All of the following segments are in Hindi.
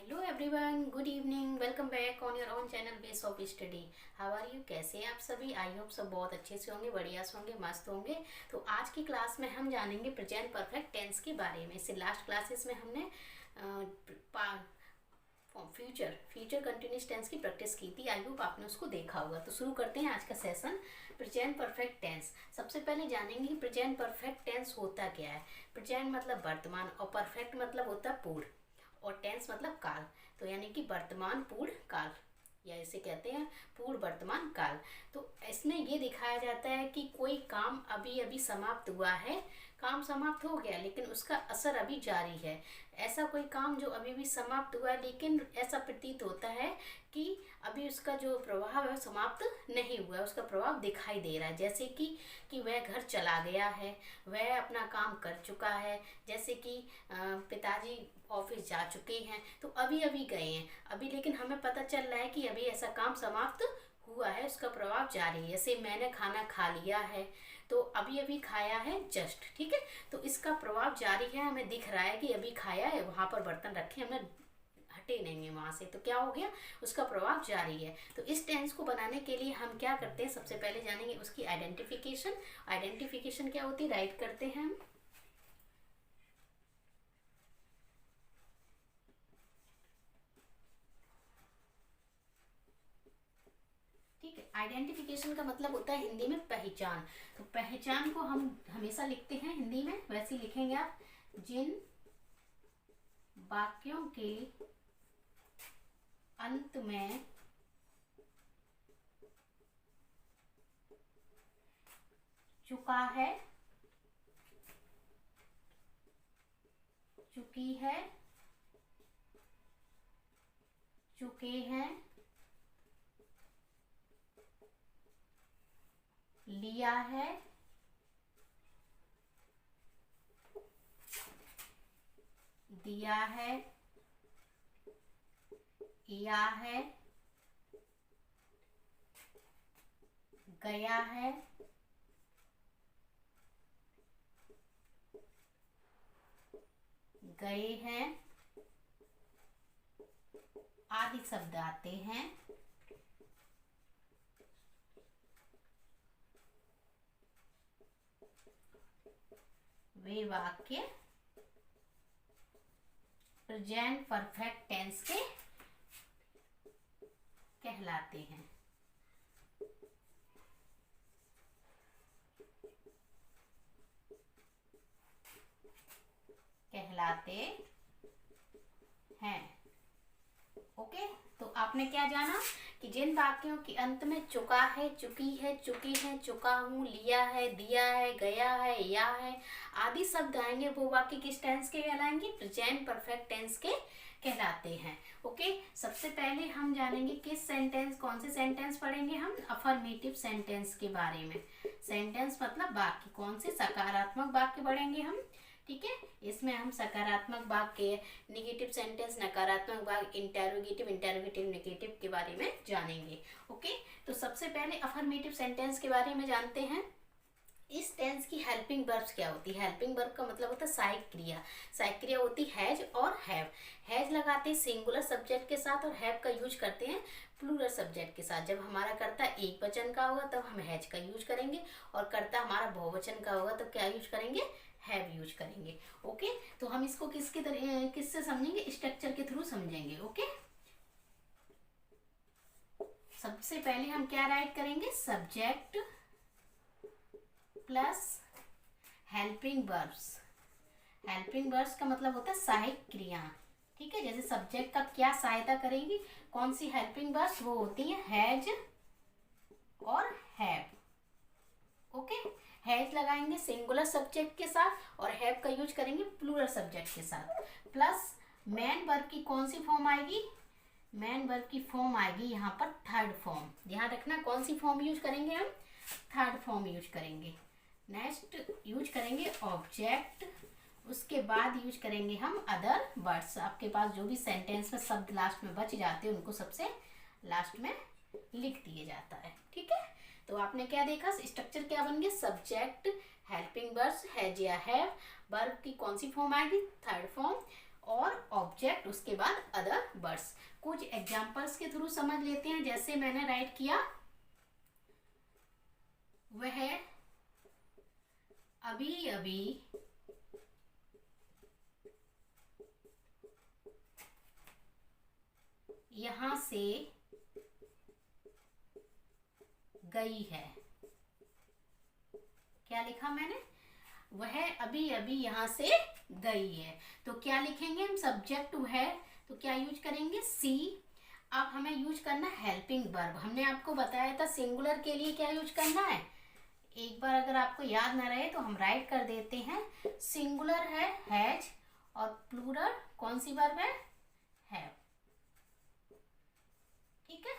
Hello everyone, good evening, welcome back on your own channel base of study. How are you? कैसे हैं आप सभी? आई होप सब बहुत अच्छे से होंगे, बढ़िया से होंगे, मस्त होंगे। तो आज की क्लास में हम जानेंगे प्रेजेंट परफेक्ट टेंस के बारे में। इससे लास्ट क्लासेस में हमने फ्यूचर कंटिन्यूस टेंस की प्रैक्टिस की थी। आई होप आपने उसको देखा होगा। तो शुरू करते हैं आज का सेशन। Present perfect tense. सबसे पहले जानेंगे कि प्रेजेंट परफेक्ट टेंस होता क्या है। प्रेजेंट मतलब वर्तमान और परफेक्ट मतलब होता है पूर्ण और टेंस मतलब काल। तो यानी कि वर्तमान पूर्ण काल या इसे कहते हैं पूर्ण वर्तमान काल। तो इसमें ये दिखाया जाता है कि कोई काम अभी अभी समाप्त हुआ है, काम समाप्त हो गया लेकिन उसका असर अभी जारी है। ऐसा कोई काम जो अभी भी समाप्त हुआ है लेकिन ऐसा प्रतीत होता है कि अभी उसका जो प्रभाव है समाप्त नहीं हुआ है, उसका प्रभाव दिखाई दे रहा है। जैसे कि वह घर चला गया है, वह अपना काम कर चुका है। जैसे कि पिताजी ऑफिस जा चुके हैं, तो अभी अभी गए हैं अभी, लेकिन हमें पता चल रहा है कि अभी ऐसा काम समाप्त हुआ है, उसका प्रभाव जारी है। जैसे मैंने खाना खा लिया है, तो अभी अभी खाया है जस्ट, ठीक है। तो इसका प्रभाव जारी है, हमें दिख रहा है कि अभी खाया है, वहाँ पर बर्तन रखे, हमने हटे नहीं है वहाँ से, तो क्या हो गया, उसका प्रभाव जारी है। तो इस टेंस को बनाने के लिए हम क्या करते हैं, सबसे पहले जानेंगे उसकी आइडेंटिफिकेशन। आइडेंटिफिकेशन क्या होती है, राइट करते हैं हम। ठीक है, आइडेंटिफिकेशन का मतलब होता है हिंदी में पहचान। तो पहचान को हम हमेशा लिखते हैं हिंदी में, वैसे ही लिखेंगे आप। जिन वाक्यों के अंत में चुका है, चुकी है, चुके हैं, लिया है, दिया है, या है, गया है, गए हैं आदि शब्द आते हैं। वे वाक्य प्रेजेंट परफेक्ट टेंस के कहलाते हैं। कहलाते हैं। ओके, तो आपने क्या जाना कि जिन वाक्यों के अंत में चुका है, चुकी है, चुकी है, चुका हूँ, लिया है, दिया है, गया है, या है आदि शब्द आएंगे, वो वाक्य किस टेंस के कहलाएंगे, प्रेजेंट परफेक्ट टेंस के कहलाते हैं। ओके, सबसे पहले हम जानेंगे किस सेंटेंस, कौन से सेंटेंस पढ़ेंगे हम, अफर्मेटिव सेंटेंस के बारे में। सेंटेंस मतलब वाक्य, कौन से सकारात्मक वाक्य पढ़ेंगे हम, ठीक है। इसमें हम सकारात्मक वाक्य, निगेटिव सेंटेंस, नकारात्मक वाक्य, इंटेरोगेटिव, इंटेरोगेटिव नेगेटिव के बारे में जानेंगे। ओके, तो सबसे पहले अफर्मेटिव सेंटेंस के बारे में जानते हैं। इस टेंस की हेल्पिंग वर्ब्स क्या होती है। हेल्पिंग वर्ब का मतलब होता है सहायक क्रिया। सहायक क्रिया होती है हैज और हैव। हैज लगाते हैं सिंगुलर सब्जेक्ट के साथ और हैव का यूज करते हैं प्लूरल सब्जेक्ट के साथ। जब हमारा कर्ता एक वचन का होगा तब हम हैज का यूज करेंगे, और कर्ता हमारा बहुवचन का होगा तब क्या यूज करेंगे, हैव यूज करेंगे। ओके, तो हम इसको किसके तरह किससे समझेंगे, स्ट्रक्चर के थ्रू समझेंगे। ओके, सबसे पहले हम क्या राइट करेंगे, subject plus helping verbs. Helping verbs का मतलब होता है सहायक क्रिया, ठीक है। जैसे सब्जेक्ट का क्या सहायता करेगी, कौन सी हेल्पिंग वर्ब्स, वो होती है हैज और हैव। ओके, हैज लगाएंगे सिंगुलर सब्जेक्ट के साथ और हैव का यूज करेंगे प्लूरल सब्जेक्ट के साथ। प्लस मेन वर्ब की कौन सी फॉर्म आएगी, मेन वर्ब की फॉर्म आएगी यहाँ पर थर्ड फॉर्म। ध्यान रखना कौन सी फॉर्म यूज करेंगे हम, थर्ड फॉर्म यूज करेंगे। नेक्स्ट यूज करेंगे ऑब्जेक्ट, उसके बाद यूज करेंगे हम अदर वर्ड्स। आपके पास जो भी सेंटेंस में शब्द लास्ट में बच जाते हैं उनको सबसे लास्ट में लिख दिया जाता है, ठीक है। तो आपने क्या देखा, स्ट्रक्चर क्या बन गया, सब्जेक्ट, हेल्पिंग वर्ब्स, हैज या हैव, वर्ब की कौन सी फॉर्म आएगी, थर्ड फॉर्म, और ऑब्जेक्ट, उसके बाद अदर वर्ड्स। कुछ एग्जांपल्स के थ्रू समझ लेते हैं। जैसे मैंने राइट किया, वह अभी अभी यहाँ से गई है। क्या लिखा मैंने? वह अभी अभी यहाँ से गई है। तो क्या लिखेंगे हम? सब्जेक्ट है तो क्या यूज करेंगे? सी। अब हमें यूज करना हेल्पिंग वर्ब। हमने आपको बताया था सिंगुलर के लिए क्या यूज करना है। एक बार अगर आपको याद ना रहे तो हम राइट कर देते हैं। सिंगुलर है हैज और प्लूरल कौन सी वर्ब है? हैव। ठीक है,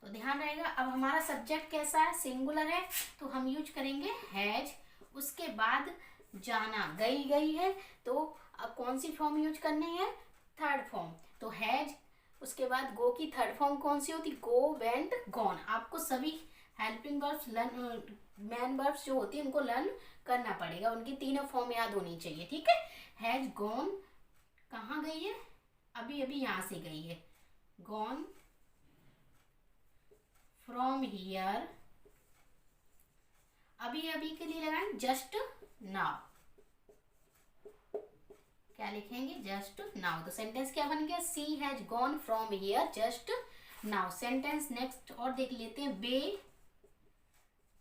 तो ध्यान रहेगा। अब हमारा सब्जेक्ट कैसा है? सिंगुलर है तो हम यूज करेंगे हैज। उसके बाद जाना, गई गई है तो अब कौन सी फॉर्म यूज करनी है? Third form. तो हैज, उसके बाद गो की थर्ड फॉर्म कौन सी होती? गो, वेंट, गॉन। आपको सभी helping verbs learn, man verbs जो होती है उनको लर्न करना पड़ेगा, उनकी तीनों फॉर्म याद होनी चाहिए। ठीक है, हैज गॉन, कहाँ गई है? अभी अभी यहाँ से गई है। गॉन फ्रॉम हियर, अभी अभी के लिए लगाएं जस्ट नाउ। क्या लिखेंगे? Just now. तो सेंटेंस क्या बन गया? She has gone from here just now. Sentence next और देख लेते हैं। वे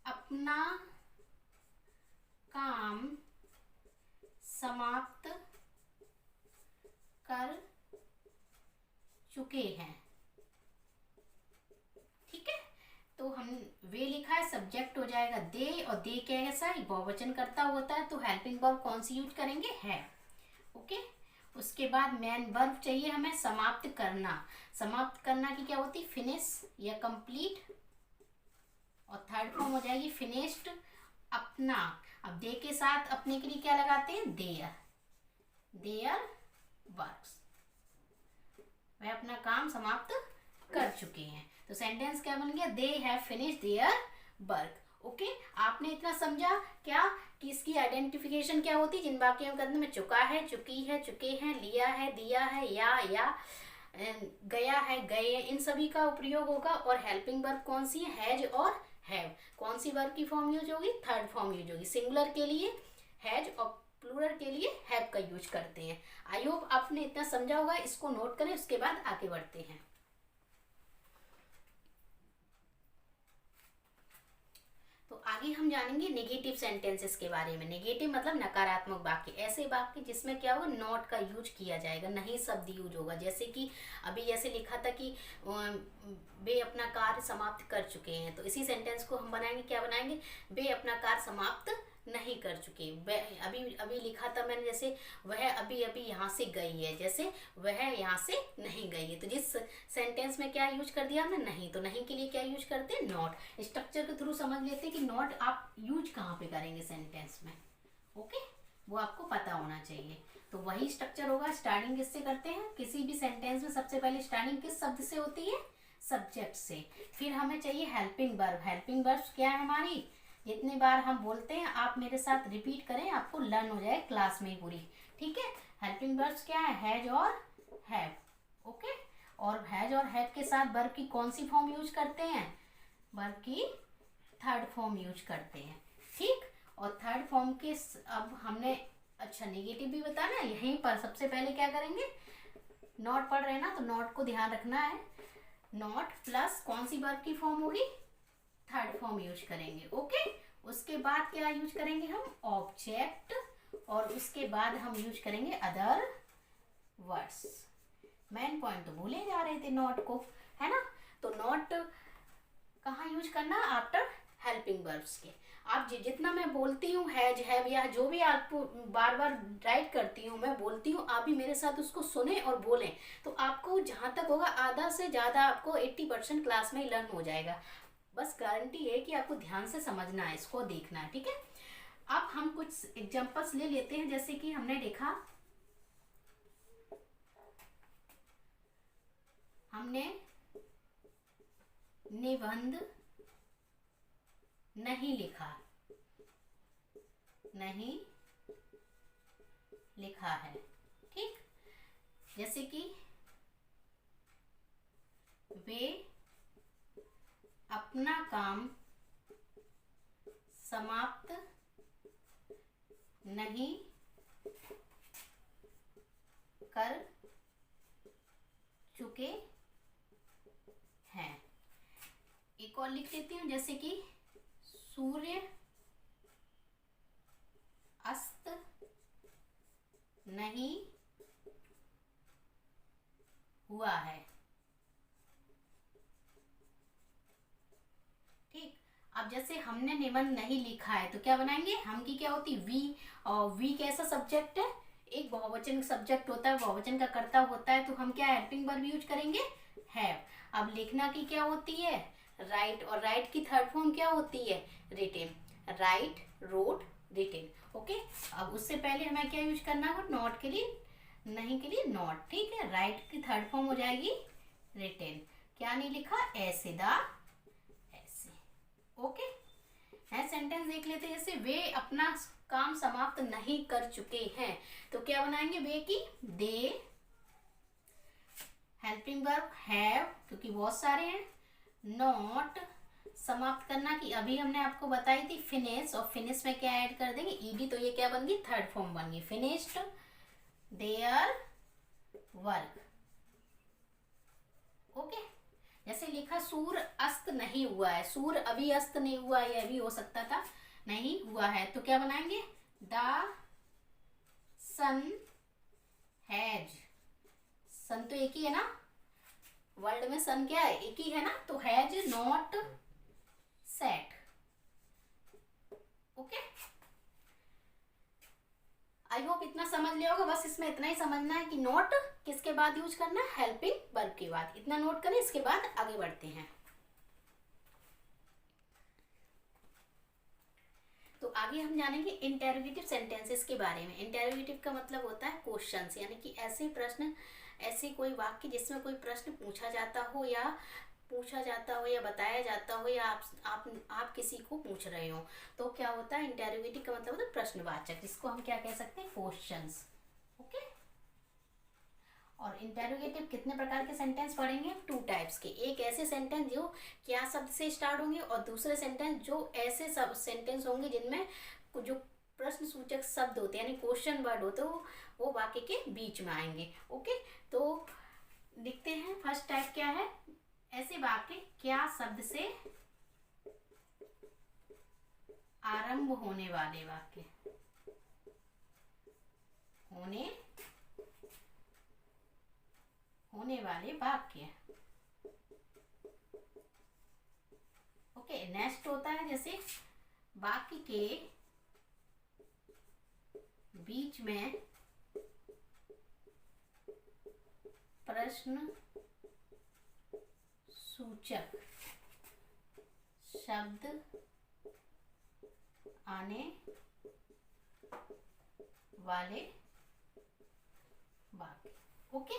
अपना काम समाप्त कर चुके हैं। ठीक है, तो हम वे लिखा है, सब्जेक्ट हो जाएगा दे, और दे कैसा है? बहुवचन करता होता है तो हेल्पिंग वर्ब कौन सी यूज करेंगे? है। ओके, उसके बाद मैन वर्ब चाहिए हमें समाप्त करना। समाप्त करना की क्या होती? फिनिश या कंप्लीट, और थर्ड फॉर्म हो जाएगी फिनिश्ड। अपना, अब दे के साथ अपने के लिए क्या लगाते हैं? देयर, देयर वर्क्स, वह अपना काम समाप्त कर चुके हैं। तो सेंटेंस क्या बन गया? They have finished their work. Okay, आपने इतना समझा क्या कि इसकी आइडेंटिफिकेशन क्या होती है? जिन वाक्यों के अंदर में चुका है, चुकी है, चुके हैं, लिया है, दिया है, या गया है, गए, इन सभी का प्रयोग होगा। और हेल्पिंग वर्ब कौन सी है? हैज और हैव। कौन सी वर्ब की फॉर्म यूज होगी? थर्ड फॉर्म यूज होगी। सिंगुलर के लिए हैज और प्लूरल के लिए हैव का यूज करते हैं। आई होप आपने इतना समझा होगा। इसको नोट करें, उसके बाद आगे बढ़ते हैं। तो आगे हम जानेंगे नेगेटिव सेंटेंसेस के बारे में। नेगेटिव मतलब नकारात्मक वाक्य, ऐसे वाक्य जिसमें क्या होगा? नॉट का यूज किया जाएगा, नहीं शब्द यूज होगा। जैसे कि अभी जैसे लिखा था कि वे अपना कार्य समाप्त कर चुके हैं, तो इसी सेंटेंस को हम बनाएंगे, क्या बनाएंगे? वे अपना कार्य समाप्त नहीं कर चुके। अभी अभी लिखा था मैंने, जैसे वह अभी अभी यहाँ से गई है, जैसे वह यहाँ से नहीं गई है। तो जिस सेंटेंस में क्या यूज कर दिया हमने? नहीं। तो नहीं के लिए क्या यूज करते हैं? नॉट। स्ट्रक्चर के थ्रू समझ लेते हैं कि नॉट आप यूज कहाँ पे करेंगे सेंटेंस में। ओके, वो आपको पता होना चाहिए। तो वही स्ट्रक्चर होगा। स्टार्टिंग किससे करते हैं? किसी भी सेंटेंस में सबसे पहले स्टार्टिंग किस शब्द से होती है? सब्जेक्ट से। फिर हमें चाहिए हेल्पिंग वर्ब। हेल्पिंग वर्ब क्या है हमारी? जितने बार हम बोलते हैं आप मेरे साथ रिपीट करें, आपको लर्न हो जाए क्लास में पूरी। ठीक है, हेल्पिंग वर्ब्स क्या है? हैज और हैव। ओके, और हैज और हैव के साथ वर्ब की कौन सी फॉर्म यूज करते हैं? वर्ब की थर्ड फॉर्म यूज करते हैं। ठीक, और थर्ड फॉर्म के अब हमने अच्छा नेगेटिव भी बताना। यहीं पर सबसे पहले क्या करेंगे? नॉट पढ़ रहे हैं ना, तो नॉट को ध्यान रखना है। नॉट प्लस कौन सी वर्ब की फॉर्म होगी? थर्ड फॉर्म यूज करेंगे। ओके, उसके बाद क्या यूज करेंगे हम? ऑब्जेक्ट, और उसके बाद हम यूज करेंगे अदर वर्ड्स। मेन पॉइंट तो भूले जा रहे थे नॉट को, है ना। तो नॉट कहाँ यूज करना? आफ्टर हेल्पिंग वर्ब्स के। आप जितना मैं बोलती हूँ हैज हैव या जो भी आपको बार बार राइट करती हूँ, मैं बोलती हूँ, आप भी मेरे साथ उसको सुने और बोलें, तो आपको जहाँ तक होगा आधा से ज़्यादा आपको 80% क्लास में ही लर्न हो जाएगा। बस गारंटी है कि आपको ध्यान से समझना है, इसको देखना है। ठीक है, अब हम कुछ एग्जांपल्स ले लेते हैं। जैसे कि हमने देखा, हमने निबंध नहीं लिखा, नहीं लिखा है। ठीक, जैसे कि वे अपना काम समाप्त नहीं कर चुके हैं। एक और लिख लेती हूँ, जैसे कि सूर्य अस्त नहीं हुआ है। ठीक, अब जैसे हमने निबंध नहीं लिखा है तो क्या बनाएंगे, हम की क्या होती वी, और वी कैसा सब्जेक्ट है, एक बहुवचन सब्जेक्ट होता है, बहुवचन का कर्ता होता है, तो हम क्या हेल्पिंग वर्ब यूज करेंगे, हैव। अब लिखना की क्या होती है, राइट, और राइट की थर्ड फॉर्म क्या होती है, written. Right, wrote, written. Okay, अब उससे पहले हमें क्या यूज करना है, नॉट के लिए, नहीं के लिए नॉट। ठीक है, राइट की थर्ड फॉर्म हो जाएगी रिटेन। क्या नहीं लिखा, ऐसे दा, ऐसे। ओके, है सेंटेंस देख लेते हैं। जैसे वे अपना काम समाप्त नहीं कर चुके हैं, तो क्या बनाएंगे, वे की दे, हेल्पिंग वर्ब हैव क्योंकि बहुत सारे हैं, नॉट समाप्त करना की अभी हमने आपको बताई थी फिनिश, और फिनिश में क्या ऐड कर देंगे, ईडी, तो ये क्या बन गई, थर्ड फॉर्म बन गई, फिनिश्ड देयर वर्क। ओके, जैसे लिखा सूर्य अस्त नहीं हुआ है, सूर्य अभी अस्त नहीं हुआ है, यह भी हो सकता था, नहीं हुआ है, तो क्या बनाएंगे, द सन हैज। सन तो एक ही है ना, वर्ल्ड में सन क्या है, एक ही है ना, तो has not set. Okay, I hope इतना समझ लिया होगा। बस इसमें इतना ही समझना है कि नोट किसके बाद यूज करना है, हेल्पिंग वर्ब के बाद। इतना नोट करें, इसके बाद आगे बढ़ते हैं। तो आगे हम जानेंगे इंटेरोगेटिव सेंटेंसेस के बारे में। इंटेरोगेटिव का मतलब होता है क्वेश्चंस, यानी कि ऐसे प्रश्न, ऐसे कोई वाक्य जिसमें कोई प्रश्न पूछा जाता हो या बताया जाता हो, या आप किसी को पूछ रहे हो, तो क्या होता है, इंटेरोगेटिव का मतलब होता है प्रश्नवाचक, जिसको हम क्या कह सकते हैं, क्वेश्चंस। ओके, और इंटेरोगेटिव कितने प्रकार के सेंटेंस पढ़ेंगे, 2 टाइप्स के। एक ऐसे सेंटेंस जो क्या शब्द से स्टार्ट होंगे, और दूसरे सेंटेंस जो ऐसे सब सेंटेंस होंगे जिनमें जो प्रश्न सूचक शब्द होते हैं, यानी क्वेश्चन वर्ड होते हो, वो वाक्य के बीच में आएंगे। ओके, तो लिखते हैं, फर्स्ट टाइप क्या है, ऐसे वाक्य क्या शब्द से आरंभ होने वाले वाक्य, होने वाले वाक्य। ओके, नेक्स्ट होता है जैसे वाक्य के बीच में प्रश्न सूचक शब्द आने वाले वाक्य। ओके,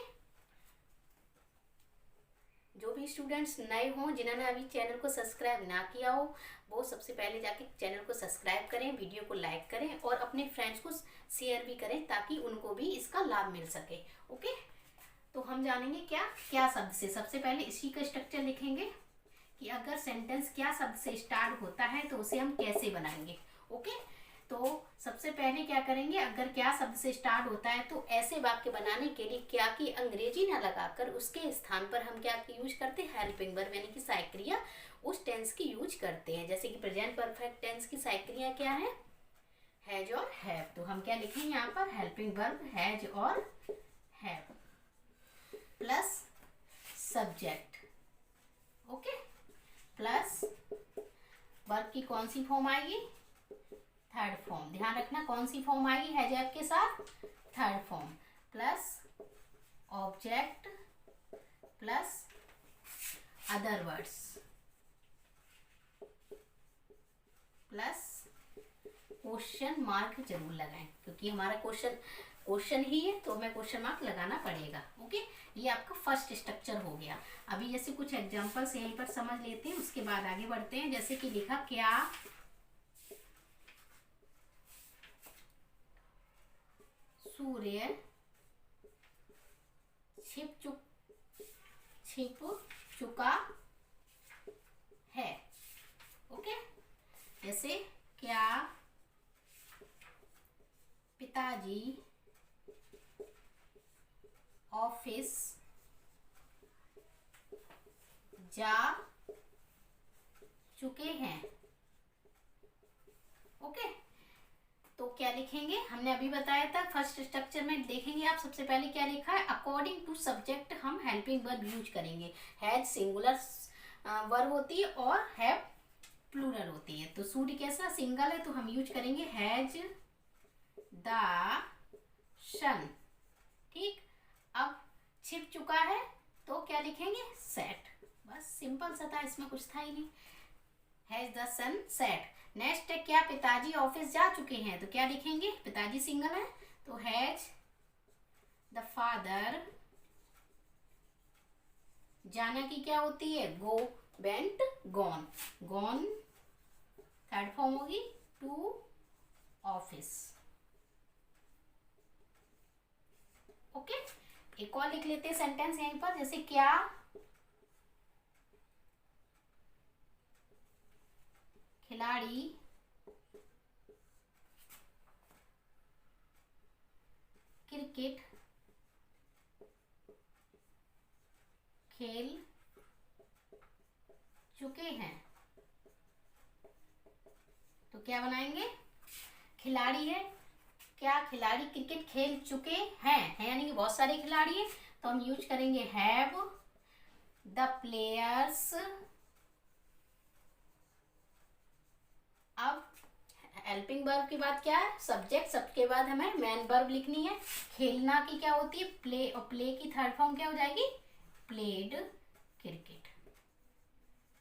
जो भी स्टूडेंट्स नए हों, जिन्होंने अभी चैनल को सब्सक्राइब ना किया हो, वो सबसे पहले जाके चैनल को सब्सक्राइब करें, वीडियो को लाइक करें और अपने फ्रेंड्स को शेयर भी करें, ताकि उनको भी इसका लाभ मिल सके। ओके, तो हम जानेंगे क्या शब्द से। सबसे पहले इसी का स्ट्रक्चर लिखेंगे कि अगर सेंटेंस क्या शब्द से स्टार्ट होता है तो उसे हम कैसे बनाएंगे। ओके, तो सबसे पहले क्या करेंगे, अगर क्या शब्द से स्टार्ट होता है तो ऐसे वाक्य बनाने के लिए क्या की अंग्रेजी ना लगाकर उसके स्थान पर हम क्या की यूज करते हैं, हेल्पिंग वर्ब, यानी कि सहायक क्रिया, उस टेंस की यूज करते हैं। जैसे कि प्रेजेंट परफेक्ट टेंस की सहायक क्रिया क्या है, हैज और हैव। तो हम क्या लिखेंगे यहाँ पर, हेल्पिंग वर्ब हैज और have plus subject. Okay, plus verb की कौन सी फॉर्म आएगी, थर्ड फॉर्म। ध्यान रखना कौन सी फॉर्म आएगी हैज हैव के साथ, third form, plus object plus other words plus question mark जरूर लगाएं, क्योंकि हमारा क्वेश्चन ही है तो हमें क्वेश्चन मार्क लगाना पड़ेगा। ओके, ये आपका फर्स्ट स्ट्रक्चर हो गया। अभी जैसे कुछ एग्जांपल्स यहीं पर समझ लेते हैं, उसके बाद आगे बढ़ते हैं। जैसे कि लिखा, क्या सूर्य छिप चुका है। ओके, जैसे क्या पिताजी ऑफिस जा चुके हैं। ओके, तो क्या लिखेंगे, हमने अभी बताया था फर्स्ट स्ट्रक्चर में देखेंगे आप सबसे पहले क्या लिखा है, अकॉर्डिंग टू सब्जेक्ट हम हेल्पिंग वर्ब यूज करेंगे। हैज सिंगुलर वर्ब होती है और हैव प्लूरल होती है। तो सूट कैसा सिंगल है तो हम यूज करेंगे हैज द सन। ठीक, अब छिप चुका है तो क्या लिखेंगे, सेट। बस सिंपल सा था, इसमें कुछ था ही नहीं। Has the sun set. Next है क्या पिताजी ऑफिस जा चुके हैं, तो क्या लिखेंगे, पिताजी सिंगल है तो हैज द फादर, जाना की क्या होती है, go, went, gone, gone third form होगी टू ऑफिस। ओके, एक और लिख लेते हैं सेंटेंस यहीं पर, जैसे क्या खिलाड़ी क्रिकेट खेल चुके हैं, तो क्या बनाएंगे, खिलाड़ी है, क्या खिलाड़ी क्रिकेट खेल चुके हैं, है यानी कि बहुत सारे खिलाड़ी हैं, तो हम यूज करेंगे हैव द प्लेयर्स। अब हेल्पिंग वर्ब की बात क्या है, सब्जेक्ट, सबके बाद हमें मेन वर्ब लिखनी है। खेलना की क्या होती है, प्ले, और प्ले की थर्ड फॉर्म क्या हो जाएगी, played cricket.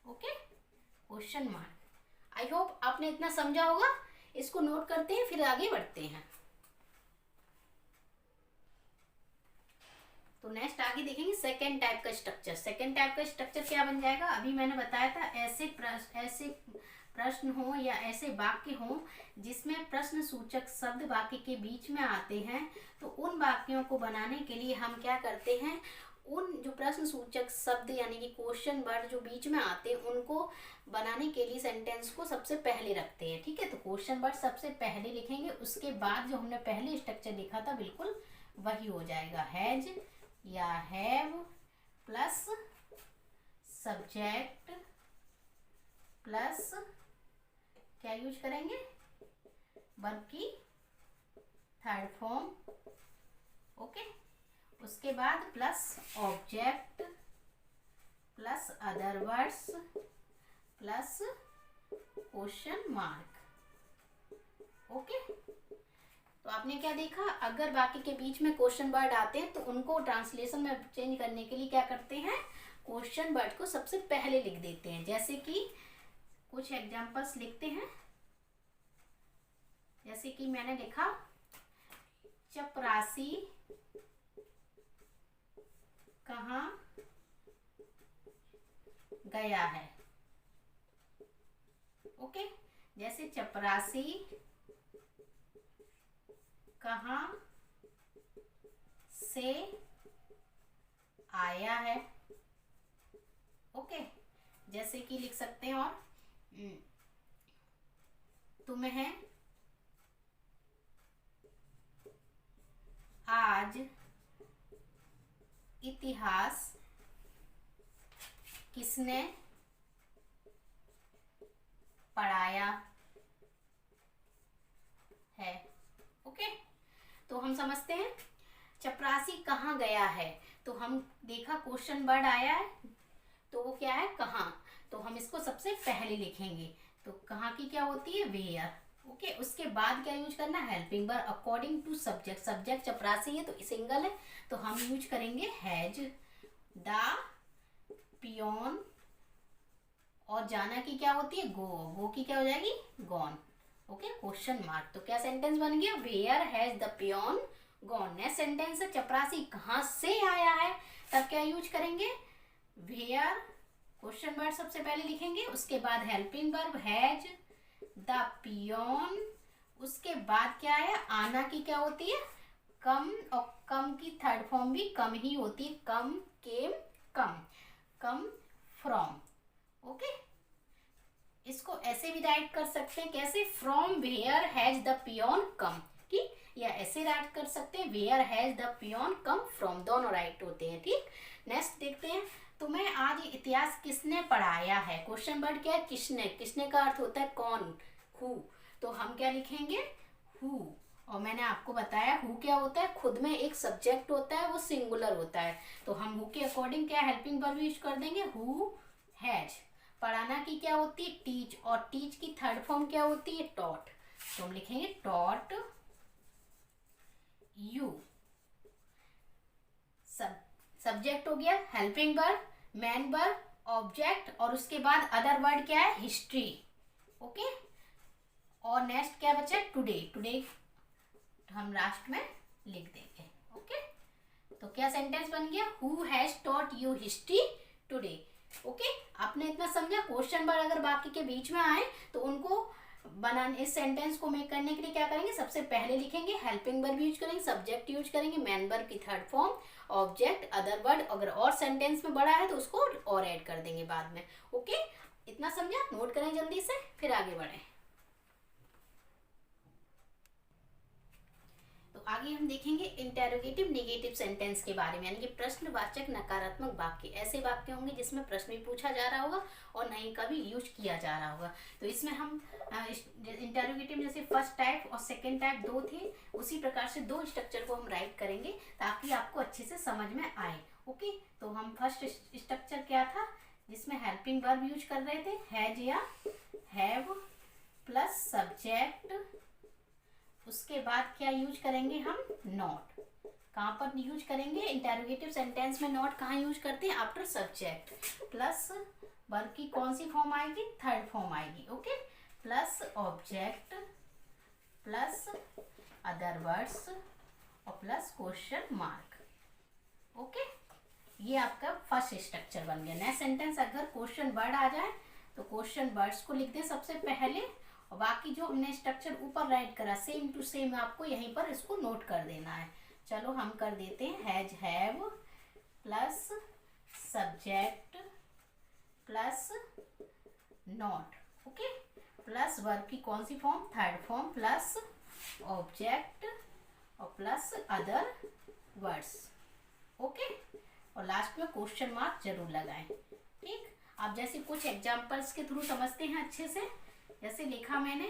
Okay, question mark. I hope आपने इतना समझा होगा, इसको नोट करते हैं फिर आगे बढ़ते हैं। तो नेक्स्ट आगे देखेंगे सेकेंड टाइप का स्ट्रक्चर। सेकेंड टाइप का स्ट्रक्चर क्या बन जाएगा, अभी मैंने बताया था ऐसे प्रश्न हो या ऐसे वाक्य हो जिसमें प्रश्न सूचक शब्द वाक्य के बीच में आते हैं, तो उन वाक्यों को बनाने के लिए हम क्या करते हैं, उन जो प्रश्न सूचक शब्द यानी कि क्वेश्चन वर्ड जो बीच में आते हैं उनको बनाने के लिए सेंटेंस को सबसे पहले रखते हैं। ठीक है, तो क्वेश्चन वर्ड सबसे पहले लिखेंगे, उसके बाद जो हमने पहले स्ट्रक्चर लिखा था बिल्कुल वही हो जाएगा, हैज या हैव प्लस सब्जेक्ट प्लस क्या यूज करेंगे, वर्ब की थर्ड फॉर्म। ओके, उसके बाद plus object plus other words plus question mark. Okay, तो आपने क्या देखा, अगर वाक्य के बीच में क्वेश्चन वर्ड आते हैं तो उनको ट्रांसलेशन में चेंज करने के लिए क्या करते हैं, क्वेश्चन वर्ड को सबसे पहले लिख देते हैं। जैसे कि कुछ एग्जांपल्स लिखते हैं, जैसे कि मैंने लिखा चपरासी कहाँ गया है। ओके, जैसे चपरासी कहाँ से आया है। ओके, जैसे कि लिख सकते हैं और तुम्हें आज इतिहास किसने पढ़ाया है। ओके, तो हम समझते हैं चपरासी कहाँ गया है, तो हम देखा क्वेश्चन वर्ड आया है तो वो क्या है, कहाँ, तो हम इसको सबसे पहले लिखेंगे। तो कहाँ की क्या होती है, वेयर। ओके, उसके बाद क्या यूज करना, helping verb according to subject. Subject चपरासी है तो सिंगल है तो हम यूज करेंगे हैज द पियोन, और जाना की क्या होती है, गो, गो की क्या हो जाएगी, गॉन। Okay, question mark. तो क्या सेंटेंस बन गया, where has the peon gone. Next sentence है चपरासी कहाँ से आया है, तब क्या यूज करेंगे, वेयर, क्वेश्चन वर्ड सबसे पहले लिखेंगे, उसके बाद helping verb has the peon, उसके बाद क्या है, आना की क्या होती है, कम, और कम की थर्ड फॉर्म भी कम ही होती है, कम, केम, कम, कम फ्रॉम। ओके, इसको ऐसे भी राइट कर सकते हैं, कैसे, from where has the peon come, ठीक, या ऐसे राइट कर सकते हैं, where has the peon come from, दोनों राइट होते हैं, ठीक। नेक्स्ट देखते हैं, तुम्हें आज इतिहास किसने पढ़ाया है। क्वेश्चन वर्ड क्या है, किसने, किसने का अर्थ होता है कौन, हु, तो हम क्या लिखेंगे, हु। और मैंने आपको बताया हु क्या होता है, खुद में एक सब्जेक्ट होता है, वो सिंगुलर होता है, तो हम हु के अकॉर्डिंग क्या हेल्पिंग वर्ब यूज कर देंगे, हु हैज। पढ़ाना की क्या होती है, टीच, और टीच की थर्ड फॉर्म क्या होती है, टॉट, तो हम लिखेंगे टॉट यू। सब्जेक्ट हो गया, helping verb, man verb, object, और उसके बाद अदर वर्ड क्या है, हिस्ट्री। ओके, और नेक्स्ट क्या बचा, टुडे, टुडे हम लास्ट में लिख देंगे। ओके, तो क्या सेंटेंस बन गया, who has taught you history today. Okay, आपने इतना समझा। क्वेश्चन वर्ड अगर बाकी के बीच में आए तो उनको बनाने, इस सेंटेंस को मेक करने के लिए क्या करेंगे, सबसे पहले लिखेंगे हेल्पिंग वर्ब यूज करेंगे, सब्जेक्ट यूज करेंगे, मैन वर्ब की third form, object, other word, अगर और सेंटेंस में बड़ा है तो उसको और ऐड कर देंगे बाद में। ओके, इतना समझा, नोट करें जल्दी से, फिर आगे बढ़ें। तो आगे हम देखेंगे इंटेरोगेटिव नेगेटिव सेंटेंस के बारे में, यानी कि प्रश्नवाचक नकारात्मक वाक्य। ऐसे वाक्य होंगे जिसमें प्रश्न भी पूछा जा रहा होगा और नहीं का भी यूज किया जा रहा होगा। तो इसमें हम इंटेरोगेटिव जैसे फर्स्ट टाइप और सेकेंड टाइप दो थे, उसी प्रकार से दो स्ट्रक्चर को हम राइट करेंगे ताकि आपको अच्छे से समझ में आए। ओके, तो हम फर्स्ट स्ट्रक्चर क्या था, जिसमें हेल्पिंग वर्ब यूज कर रहे थे, हैज या हैव प्लस सब्जेक्ट, उसके बाद क्या यूज करेंगे हम, नॉट। कहाँ पर यूज करेंगे, इंटेरोगेटिव सेंटेंस में नॉट कहाँ यूज करते हैं, आफ्टर सब्जेक्ट, प्लस वर्ब की कौन सी फॉर्म आएगी, थर्ड फॉर्म आएगी। Okay, plus object, plus other words, और प्लस क्वेश्चन मार्क। ओके, ये आपका फर्स्ट स्ट्रक्चर बन गया। नेक्स्ट सेंटेंस अगर क्वेश्चन वर्ड आ जाए तो क्वेश्चन वर्ड्स को लिख दें सबसे पहले, और बाकी जो हमने स्ट्रक्चर ऊपर राइट करा सेम टू सेम आपको यहीं पर इसको नोट कर देना है। चलो हम कर देते हैं, has have plus subject plus not, okay, plus verb की कौन सी form, third form, plus object और प्लस अदर वर्ड्स। ओके, और लास्ट में क्वेश्चन मार्क जरूर लगाएं। ठीक, आप जैसे कुछ एग्जांपल्स के थ्रू समझते हैं अच्छे से। जैसे लिखा मैंने,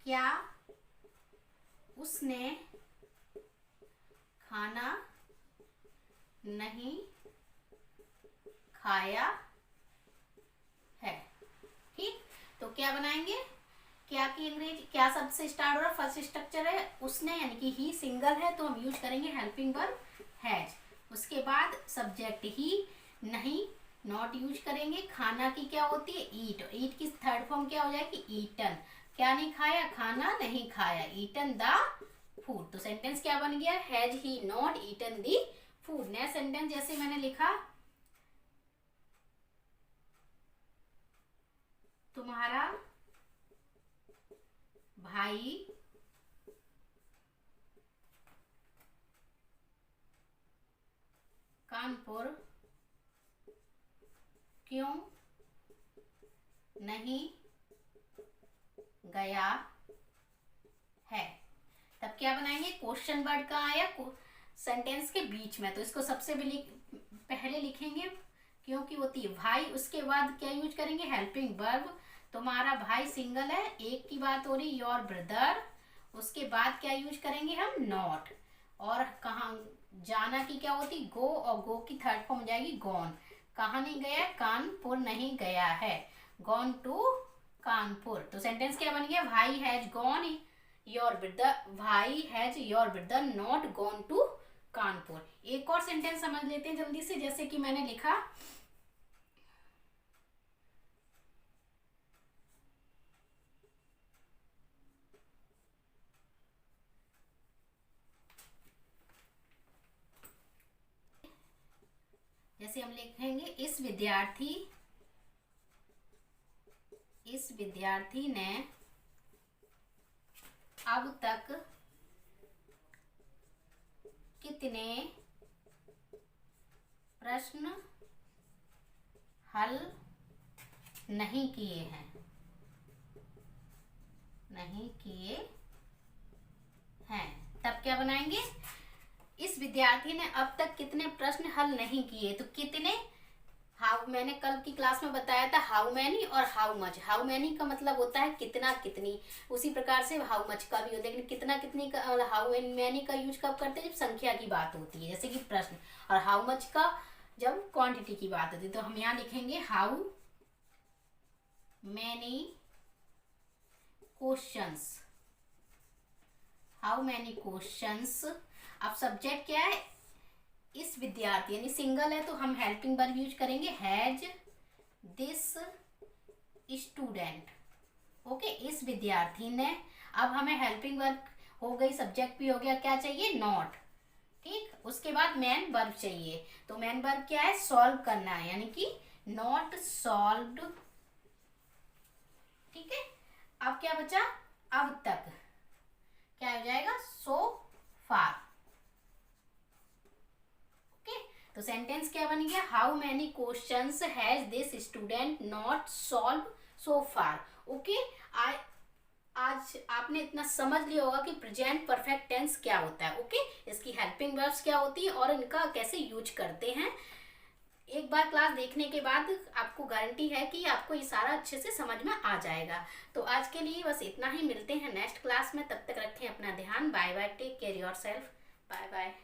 क्या उसने खाना नहीं खाया है। ठीक, तो क्या बनाएंगे, क्या की अंग्रेजी क्या शब्द से स्टार्ट हो रहा है, फर्स्ट स्ट्रक्चर है उसने, यानी कि ही सिंगल है तो हम यूज करेंगे हेल्पिंग वर्ब हैज। उसके बाद सब्जेक्ट ही, नहीं नॉट यूज करेंगे। खाना की क्या होती है, ईट, ईट की थर्ड फॉर्म क्या हो जाएगी, ईटन। क्या नहीं खाया, खाना नहीं खाया, ईटन द फूड। तो सेंटेंस क्या बन गया, has he not eaten the food. Next sentence जैसे मैंने लिखा, तुम्हारा भाई कानपुर क्यों नहीं गया है। तब क्या बनाएंगे, क्वेश्चन वर्ड का आया सेंटेंस के बीच में, तो इसको सबसे पहले लिखेंगे क्योंकि होती है भाई। उसके बाद क्या यूज करेंगे, हेल्पिंग वर्ब। तुम्हारा भाई सिंगल है, एक की बात हो रही, योर ब्रदर। उसके बाद क्या यूज करेंगे हम, नॉट। और कहाँ जाना की क्या होती, गो, और गो की थर्ड फॉर्म हो जाएगी गॉन। कहाँ नहीं गया, कानपुर नहीं गया है, गॉन टू कानपुर। तो सेंटेंस क्या बन गया, भाई हैज गॉन योर ब्रदर, भाई has your brother not gone to Kanpur. एक और सेंटेंस समझ लेते हैं जल्दी से, जैसे कि मैंने लिखा, जैसे हम लिखेंगे, इस विद्यार्थी ने अब तक कितने प्रश्न हल नहीं किए हैं, नहीं किए हैं। तब क्या बनाएंगे, इस विद्यार्थी ने अब तक कितने प्रश्न हल नहीं किए। तो कितने, हाउ, मैंने कल की क्लास में बताया था हाउ मैनी और हाउ मच। हाउ मैनी का मतलब होता है कितना कितनी, उसी प्रकार से हाउ मच का भी होता है। लेकिन कितना कितनी का, हाउ मैनी का यूज कब करते हैं, जब संख्या की बात होती है, जैसे कि प्रश्न। और हाउ मच का जब क्वांटिटी की बात होती है। तो हम यहाँ लिखेंगे how many questions, how many questions. अब सब्जेक्ट क्या है, इस विद्यार्थी, यानी सिंगल है तो हम हेल्पिंग वर्ब यूज करेंगे, हैज दिस स्टूडेंट। ओके, इस विद्यार्थी ने। अब हमें हेल्पिंग वर्ब हो गई, सब्जेक्ट भी हो गया, क्या चाहिए, नॉट। ठीक, उसके बाद मेन वर्ब चाहिए। तो मेन वर्ब क्या है, सॉल्व करना है, यानी कि नॉट सॉल्व्ड। ठीक है, अब क्या बचा, अब तक क्या हो जाएगा, सो फार। तो सेंटेंस क्या बन गया, how many questions has this student not solve so far. Okay, आज आपने इतना समझ लिया होगा कि प्रेजेंट परफेक्ट टेंस क्या होता है। ओके, इसकी हेल्पिंग वर्ब्स क्या होती है और इनका कैसे यूज करते हैं। एक बार क्लास देखने के बाद आपको गारंटी है कि आपको ये सारा अच्छे से समझ में आ जाएगा। तो आज के लिए बस इतना ही, मिलते हैं नेक्स्ट क्लास में। तब तक रखें अपना ध्यान। Bye bye, take care yourself, bye bye.